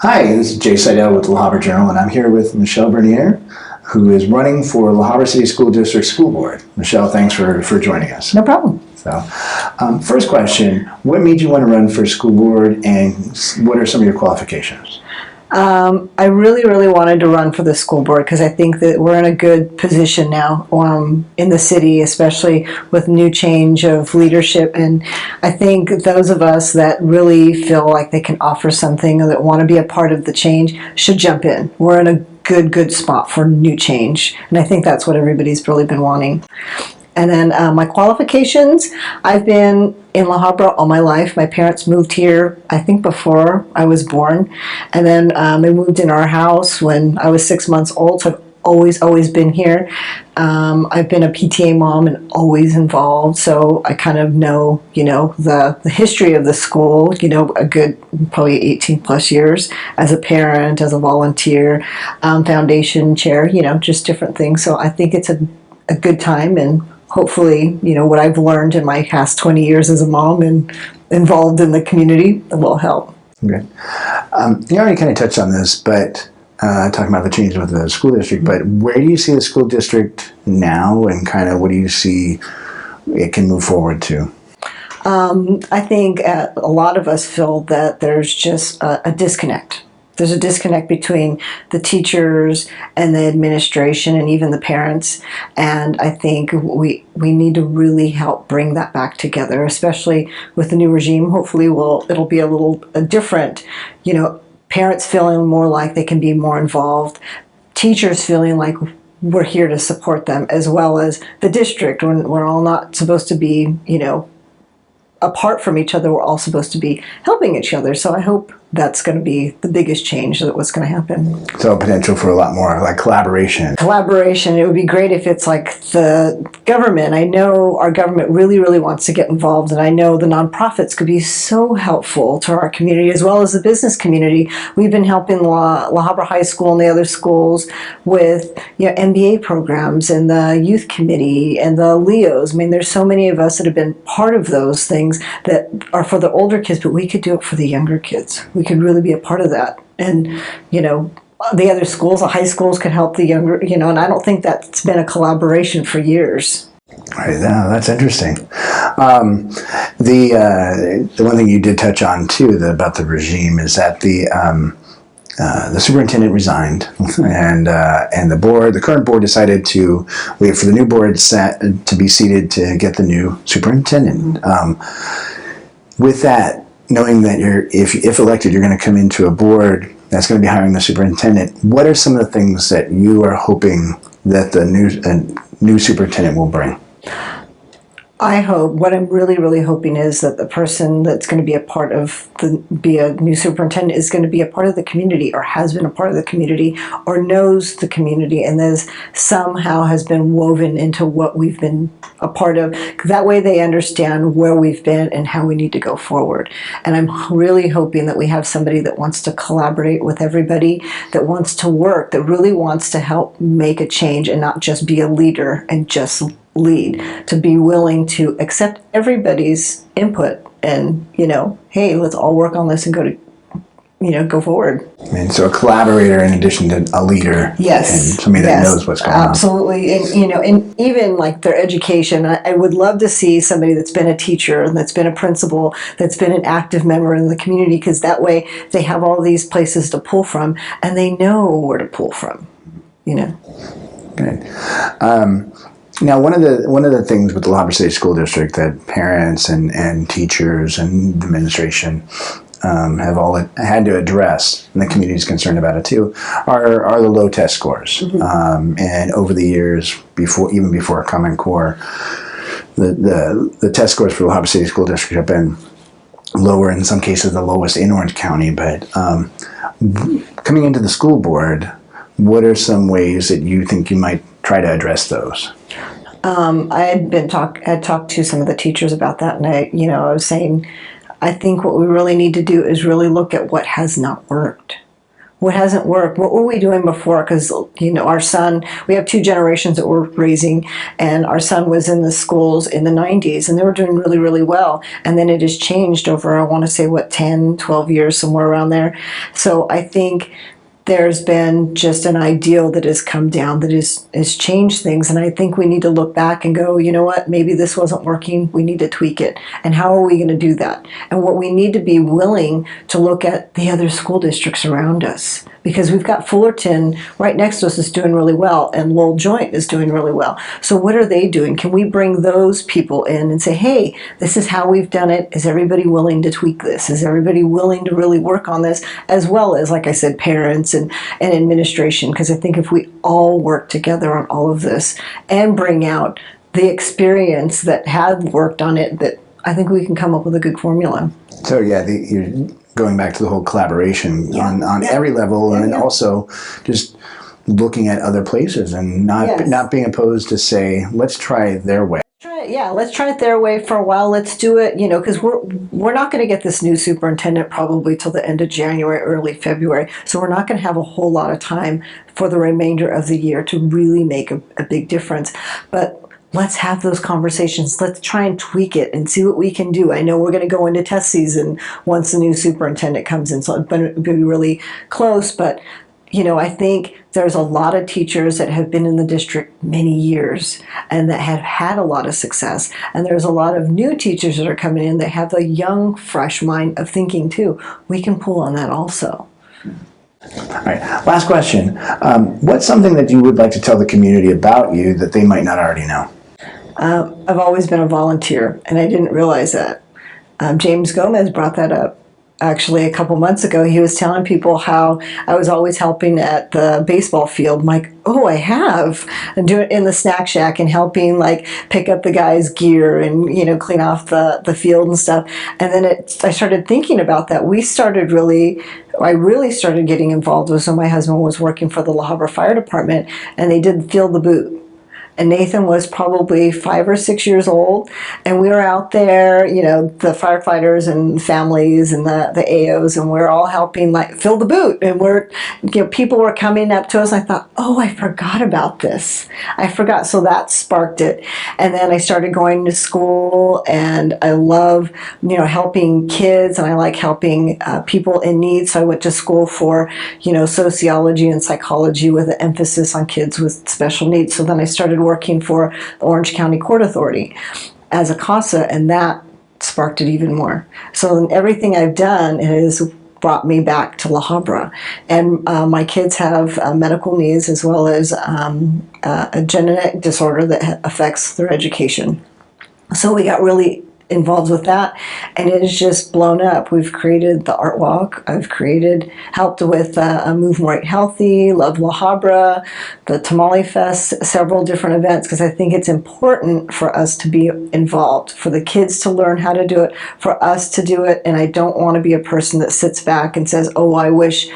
Hi, this is Jay Seidel with the Habra Journal, and I'm here with Michelle Bernier, who is running for the Habra City School District School Board. Michelle, thanks for joining us. No problem. So, first question, what made you want to run for school board, and what are some of your qualifications? I really wanted to run for the school board because I think that we're in a good position now in the city, especially with new change of leadership. And I think those of us that really feel like they can offer something or that want to be a part of the change should jump in. We're in a good spot for new change. And I think that's what everybody's really been wanting. And then my qualifications, I've been in La Habra all my life. My parents moved here, I think, before I was born. And then they moved in our house when I was 6 months old, so I've always been here. I've been a PTA mom and always involved, so I kind of know, the history of the school, a good probably 18 plus years as a parent, as a volunteer, foundation chair, just different things. So I think it's a good time, and hopefully, what I've learned in my past 20 years as a mom and involved in the community will help. Okay. You already kind of touched on this, but talking about the changes with the school district, but where do you see the school district now, and kind of what do you see it can move forward to? I think a lot of us feel that there's just a disconnect. There's a disconnect between the teachers and the administration and even the parents. And I think we need to really help bring that back together, especially with the new regime. Hopefully it'll be a little different, parents feeling more like they can be more involved, teachers feeling like we're here to support them, as well as the district. We're all not supposed to be, apart from each other. We're all supposed to be helping each other. So I hope that's going to be the biggest change that what's going to happen. So potential for a lot more like collaboration. Collaboration. It would be great if it's like the government. I know our government really wants to get involved, and I know the nonprofits could be so helpful to our community as well as the business community. We've been helping La Habra High School and the other schools with MBA programs and the youth committee and the LEOs. I mean, there's so many of us that have been part of those things that are for the older kids, but we could do it for the younger kids. We could really be a part of that. And, the other schools, the high schools could help the younger, and I don't think that's been a collaboration for years. Right, yeah, that's interesting. The one thing you did touch on too about the regime is that the superintendent resigned, and the current board decided to wait for the new board to be seated to get the new superintendent. With that, knowing that if elected, you're going to come into a board that's going to be hiring the superintendent, what are some of the things that you are hoping that the new superintendent will bring? I hope, what I'm really hoping is that the person that's going to be be a new superintendent is going to be a part of the community, or has been a part of the community, or knows the community, and somehow has been woven into what we've been a part of. That way they understand where we've been and how we need to go forward. And I'm really hoping that we have somebody that wants to collaborate with everybody, that wants to work, that really wants to help make a change and not just be a leader and just lead, to be willing to accept everybody's input and, hey, let's all work on this and go forward. And so a collaborator in addition to a leader. Yes. And somebody that knows what's going absolutely. on. Absolutely. And even like their education, I would love to see somebody that's been a teacher, that's been a principal, that's been an active member in the community, because that way they have all these places to pull from and they know where to pull from, Good. Now, one of the things with the Habra City School District that parents and teachers and administration have all had to address, and the community is concerned about it too, are the low test scores. And over the years, even before Common Core, the test scores for the Habra City School District have been lower, in some cases the lowest in Orange County. But coming into the school board, what are some ways that you think you might try to address those? I had talked to some of the teachers about that, and I was saying, I think what we really need to do is really look at what has not worked. What hasn't worked? What were we doing before? Because, our son, we have two generations that we're raising, and our son was in the schools in the 90s, and they were doing really, really well. And then it has changed over, I want to say, 10, 12 years, somewhere around there. So I think there's been just an ideal that has come down that has changed things. And I think we need to look back and go, you know what, maybe this wasn't working. We need to tweak it. And how are we going to do that? And what we need to be willing to look at the other school districts around us. Because we've got Fullerton right next to us is doing really well, and Lowell Joint is doing really well. So what are they doing? Can we bring those people in and say, hey, this is how we've done it. Is everybody willing to tweak this? Is everybody willing to really work on this? As well as, like I said, parents and administration. Because I think if we all work together on all of this and bring out the experience that had worked on it, that I think we can come up with a good formula. So yeah, you're going back to the whole collaboration on every level, and then also just looking at other places and not being opposed to say, let's try their way. Let's try it their way for a while. Let's do it, because we're not going to get this new superintendent probably till the end of January, early February. So we're not going to have a whole lot of time for the remainder of the year to really make a big difference. But let's have those conversations. Let's try and tweak it and see what we can do. I know we're going to go into test season once the new superintendent comes in, so it's going to be really close. But, I think there's a lot of teachers that have been in the district many years and that have had a lot of success. And there's a lot of new teachers that are coming in that have a young, fresh mind of thinking too. We can pull on that also. All right, last question. What's something that you would like to tell the community about you that they might not already know? I've always been a volunteer, and I didn't realize that. James Gomez brought that up. Actually, a couple months ago, he was telling people how I was always helping at the baseball field. I'm like, oh, I have. And doing it in the snack shack and helping, like, pick up the guys' gear and, clean off the field and stuff. And then I started thinking about that. I really started getting involved was when my husband was working for the La Habra Fire Department, and they did Field the Boot. And Nathan was probably 5 or 6 years old, and we were out there, the firefighters and families and the AOs, and we're all helping fill the boot. And people were coming up to us. I thought, oh, I forgot about this. I forgot. So that sparked it. And then I started going to school, and I love, helping kids, and I like helping people in need. So I went to school for, sociology and psychology with an emphasis on kids with special needs. So then I started working for the Orange County Court Authority as a CASA, and that sparked it even more. So everything I've done has brought me back to La Habra. And my kids have medical needs as well as a genetic disorder that affects their education. So we got really involved with that, and it has just blown up. We've created the Art Walk. I've helped with Move Right Healthy, Love La Habra, the Tamale Fest, several different events, because I think it's important for us to be involved, for the kids to learn how to do it, for us to do it, and I don't want to be a person that sits back and says, oh, I wish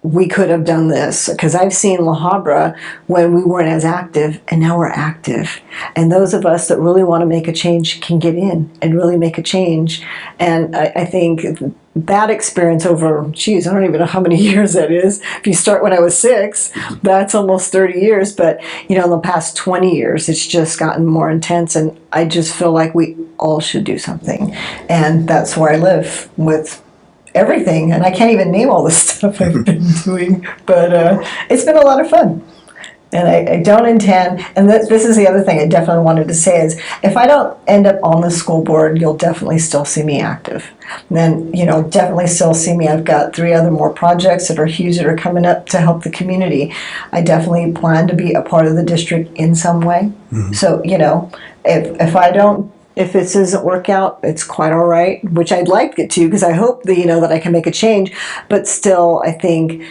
we could have done this, because I've seen La Habra when we weren't as active, and now we're active. And those of us that really want to make a change can get in and really make a change. And I think that experience over, I don't even know how many years that is. If you start when I was 6, that's almost 30 years. But, in the past 20 years, it's just gotten more intense. And I just feel like we all should do something. And that's where I live with everything, and I can't even name all the stuff I've been doing, but it's been a lot of fun. And I don't intend, and this is the other thing I definitely wanted to say, is if I don't end up on the school board, you'll definitely still see me active. And then, definitely still see me. I've got 3 other more projects that are huge that are coming up to help the community. I definitely plan to be a part of the district in some way. Mm-hmm. So, if this doesn't work out, it's quite all right, which I'd like it to, because I hope that, that I can make a change. But still, I think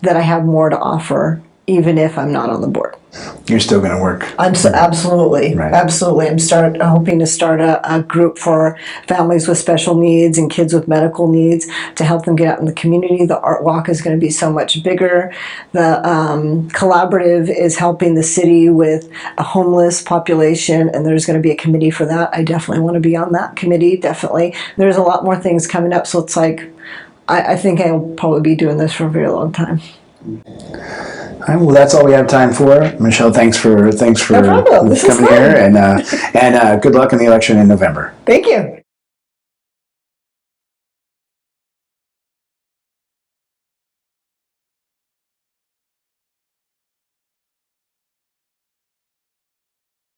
that I have more to offer, even if I'm not on the board. You're still going to work. Absolutely. Right. Absolutely. I'm hoping to start a group for families with special needs and kids with medical needs to help them get out in the community. The Art Walk is going to be so much bigger. The collaborative is helping the city with a homeless population, and there's going to be a committee for that. I definitely want to be on that committee, definitely. There's a lot more things coming up, so it's like, I think I'll probably be doing this for a very long time. All right, well, that's all we have time for. Michelle, thanks for No problem. This is coming fun. here, and good luck in the election in November. Thank you.